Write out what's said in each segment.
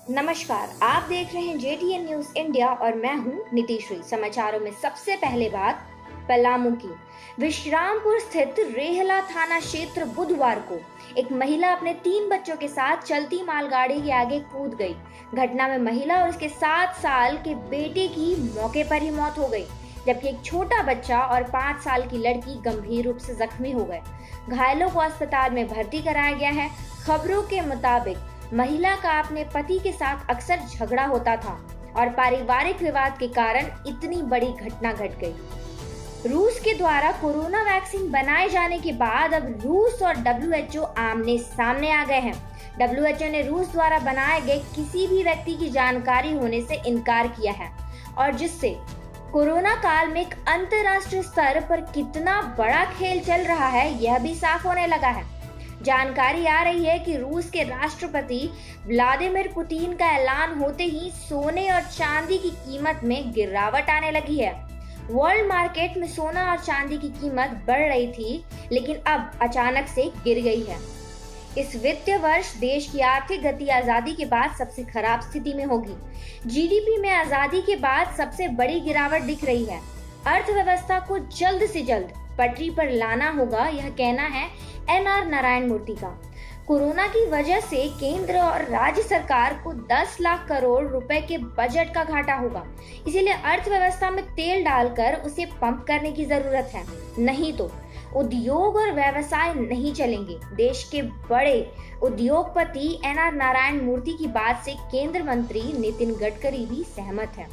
नमस्कार, आप देख रहे हैं जेटीएन न्यूज इंडिया और मैं हूं नीतीश्री। समाचारों में सबसे पहले बात पलामू की। विश्रामपुर स्थित रेहला थाना क्षेत्र बुधवार को एक महिला अपने 3 बच्चों के साथ चलती मालगाड़ी के आगे कूद गई। घटना में महिला और उसके 7 साल के बेटे की मौके पर ही मौत हो गई, जबकि एक छोटा बच्चा और 5 साल की लड़की गंभीर रूप से जख्मी हो गए। घायलों को अस्पताल में भर्ती कराया गया है। खबरों के मुताबिक महिला का अपने पति के साथ अक्सर झगड़ा होता था और पारिवारिक विवाद के कारण इतनी बड़ी घटना घट गई। रूस के द्वारा कोरोना वैक्सीन बनाए जाने के बाद अब रूस और डब्ल्यूएचओ आमने सामने आ गए हैं। डब्ल्यूएचओ ने रूस द्वारा बनाए गए किसी भी व्यक्ति की जानकारी होने से इनकार किया है, और जिससे कोरोना काल में एक अंतर्राष्ट्रीय स्तर पर कितना बड़ा खेल चल रहा है यह भी साफ होने लगा है। जानकारी आ रही है कि रूस के राष्ट्रपति व्लादिमीर पुतिन का ऐलान होते ही सोने और चांदी की कीमत में गिरावट आने लगी है। वर्ल्ड मार्केट में सोना और चांदी की कीमत बढ़ रही थी, लेकिन अब अचानक से गिर गई है। इस वित्तीय वर्ष देश की आर्थिक गति आजादी के बाद सबसे खराब स्थिति में होगी। जीडीपी में आजादी के बाद सबसे बड़ी गिरावट दिख रही है। अर्थव्यवस्था को जल्द से जल्द पटरी पर लाना होगा, यह कहना है एनआर नारायण मूर्ति का। कोरोना की वजह से केंद्र और राज्य सरकार को 10 लाख करोड़ रुपए के बजट का घाटा होगा, इसीलिए अर्थव्यवस्था में तेल डालकर उसे पंप करने की जरूरत है, नहीं तो उद्योग और व्यवसाय नहीं चलेंगे। देश के बड़े उद्योगपति एनआर नारायण मूर्ति की बात से केंद्र मंत्री नितिन गडकरी भी सहमत है।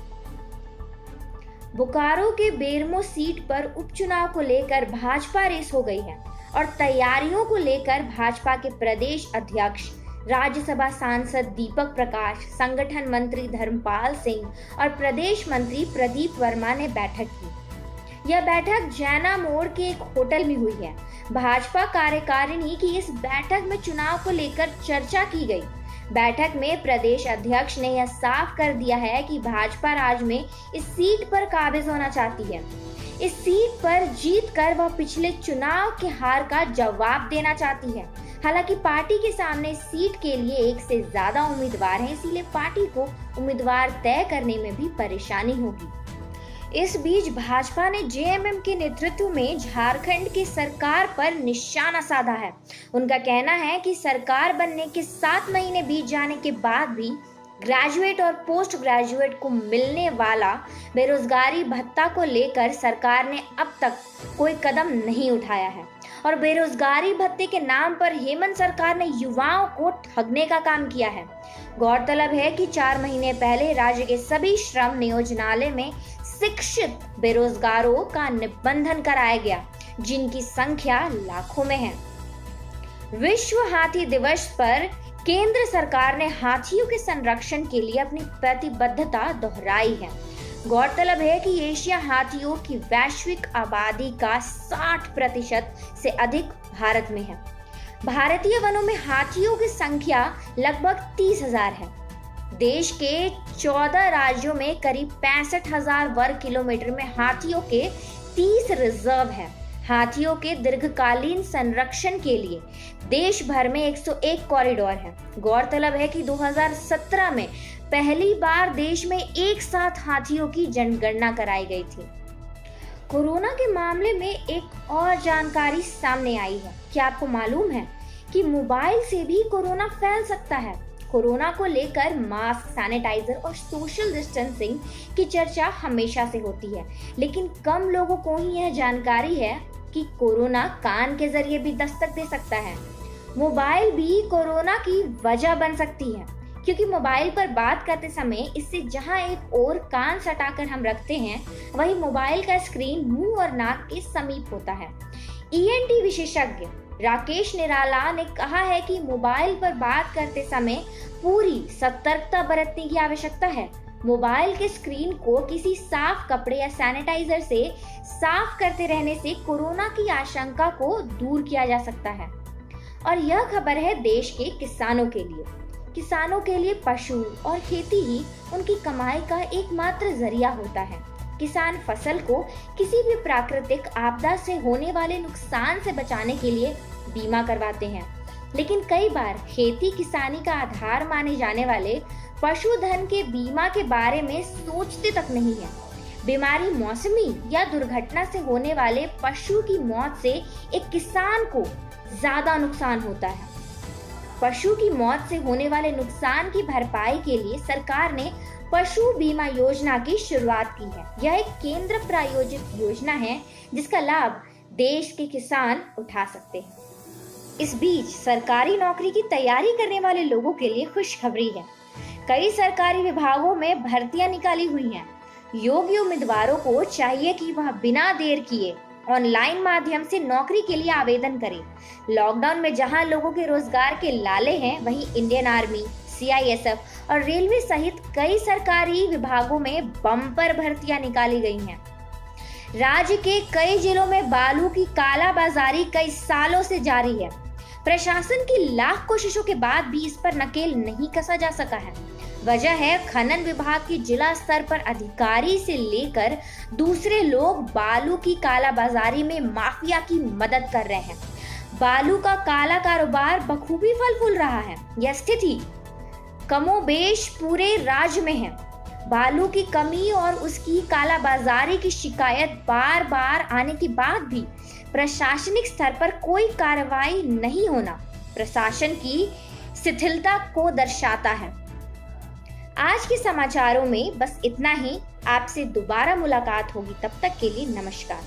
बोकारो के बेरमो सीट पर उपचुनाव को लेकर भाजपा रेस हो गई है और तैयारियों को लेकर भाजपा के प्रदेश अध्यक्ष, राज्यसभा सांसद दीपक प्रकाश, संगठन मंत्री धर्मपाल सिंह और प्रदेश मंत्री प्रदीप वर्मा ने बैठक की। यह बैठक जैना मोड़ के एक होटल में हुई है। भाजपा कार्यकारिणी की इस बैठक में चुनाव को लेकर चर्चा की गई। बैठक में प्रदेश अध्यक्ष ने यह साफ कर दिया है कि भाजपा राज्य में इस सीट पर काबिज होना चाहती है। इस सीट पर जीतकर वह पिछले चुनाव के हार का जवाब देना चाहती है। हालांकि पार्टी के सामने इस सीट के लिए एक से ज्यादा उम्मीदवार हैं, इसीलिए पार्टी को उम्मीदवार तय करने में भी परेशानी होगी। इस बीच भाजपा ने जेएमएम के नेतृत्व में झारखंड की सरकार पर निशाना साधा है। उनका कहना है कि सरकार बनने के 7 महीने बीत जाने के बाद भी ग्रेजुएट और पोस्ट ग्रेजुएट को मिलने वाला बेरोजगारी भत्ता को लेकर सरकार ने अब तक कोई कदम नहीं उठाया है और बेरोजगारी भत्ते के नाम पर हेमंत सरकार ने युवाओं को ठगने का काम किया है। गौरतलब है कि 4 महीने पहले राज्य के सभी श्रम नियोजनालय में शिक्षित बेरोजगारों का निबंधन कराया गया, जिनकी संख्या लाखों में है। विश्व हाथी दिवस पर केंद्र सरकार ने हाथियों के संरक्षण के लिए अपनी प्रतिबद्धता दोहराई है। गौरतलब है कि एशिया हाथियों की वैश्विक आबादी का 60% से अधिक भारत में है। भारतीय वनों में हाथियों की संख्या लगभग 30,000 है। देश के 14 राज्यों में करीब 65,000 वर्ग किलोमीटर में हाथियों के 30 रिजर्व है। हाथियों के दीर्घकालीन संरक्षण के लिए देश भर में 101 कॉरिडोर है। गौरतलब है कि 2017 में पहली बार देश में एक साथ हाथियों की जनगणना कराई गई थी। कोरोना के मामले में एक और जानकारी सामने आई है। क्या आपको मालूम है कि मोबाइल से भी कोरोना फैल सकता है? कोरोना को लेकर मास्क, सैनिटाइजर और सोशल डिस्टेंसिंग की चर्चा हमेशा से होती है, लेकिन कम लोगों को ही यह जानकारी है कि कोरोना कान के जरिए भी दस्तक दे सकता है। मोबाइल भी कोरोना की वजह बन सकती है, क्योंकि मोबाइल पर बात करते समय इससे जहां एक ओर कान सटाकर हम रखते हैं, वहीं मोबाइल का स्क्रीन मुंह और नाक के समीप होता है। ईएनटी विशेषज्ञ राकेश निराला ने कहा है कि मोबाइल पर बात करते समय पूरी सतर्कता बरतने की आवश्यकता है। मोबाइल के स्क्रीन को किसी साफ कपड़े या सैनिटाइजर से साफ करते रहने से कोरोना की आशंका को दूर किया जा सकता है। और यह खबर है देश के किसानों के लिए। किसानों के लिए पशु और खेती ही उनकी कमाई का एकमात्र जरिया होता है। किसान फसल को किसी भी प्राकृतिक आपदा से होने वाले नुकसान से बचाने के लिए बीमा करवाते हैं, लेकिन कई बार खेती किसानी का आधार माने जाने वाले पशुधन के बीमा के बारे में सोचते तक नहीं है। बीमारी, मौसमी या दुर्घटना से होने वाले पशु की मौत से एक किसान को ज्यादा नुकसान होता है। पशु की मौत से होने वाले नुकसान की भरपाई के लिए सरकार ने पशु बीमा योजना की शुरुआत की है। यह एक केंद्र प्रायोजित योजना है जिसका लाभ देश के किसान उठा सकते हैं। इस बीच सरकारी नौकरी की तैयारी करने वाले लोगों के लिए खुशखबरी है। कई सरकारी विभागों में भर्तियां निकाली हुई हैं। योग्य उम्मीदवारों को चाहिए कि वह बिना देर किए ऑनलाइन माध्यम से नौकरी के लिए आवेदन करें। लॉकडाउन में जहां लोगों के रोजगार के लाले हैं, वहीं इंडियन आर्मी, CISF और रेलवे सहित कई सरकारी विभागों में बम्पर भर्तियां निकाली गई हैं। राज्य के कई जिलों में बालू की कालाबाजारी कई सालों से जारी है। प्रशासन की लाख कोशिशों के बाद भी इस पर नकेल नहीं कसा जा सका है। वजह है खनन विभाग की जिला स्तर पर अधिकारी से लेकर दूसरे लोग बालू की कालाबाजारी में माफिया की मदद कर रहे हैं। बालू का काला कारोबार बखूबी फल फूल रहा है। यह स्थिति कमोबेश पूरे राज्य में है। बालू की कमी और उसकी कालाबाजारी की शिकायत बार बार आने के बाद भी प्रशासनिक स्तर पर कोई कार्रवाई नहीं होना प्रशासन की शिथिलता को दर्शाता है। आज के समाचारों में बस इतना ही। आपसे दोबारा मुलाकात होगी, तब तक के लिए नमस्कार।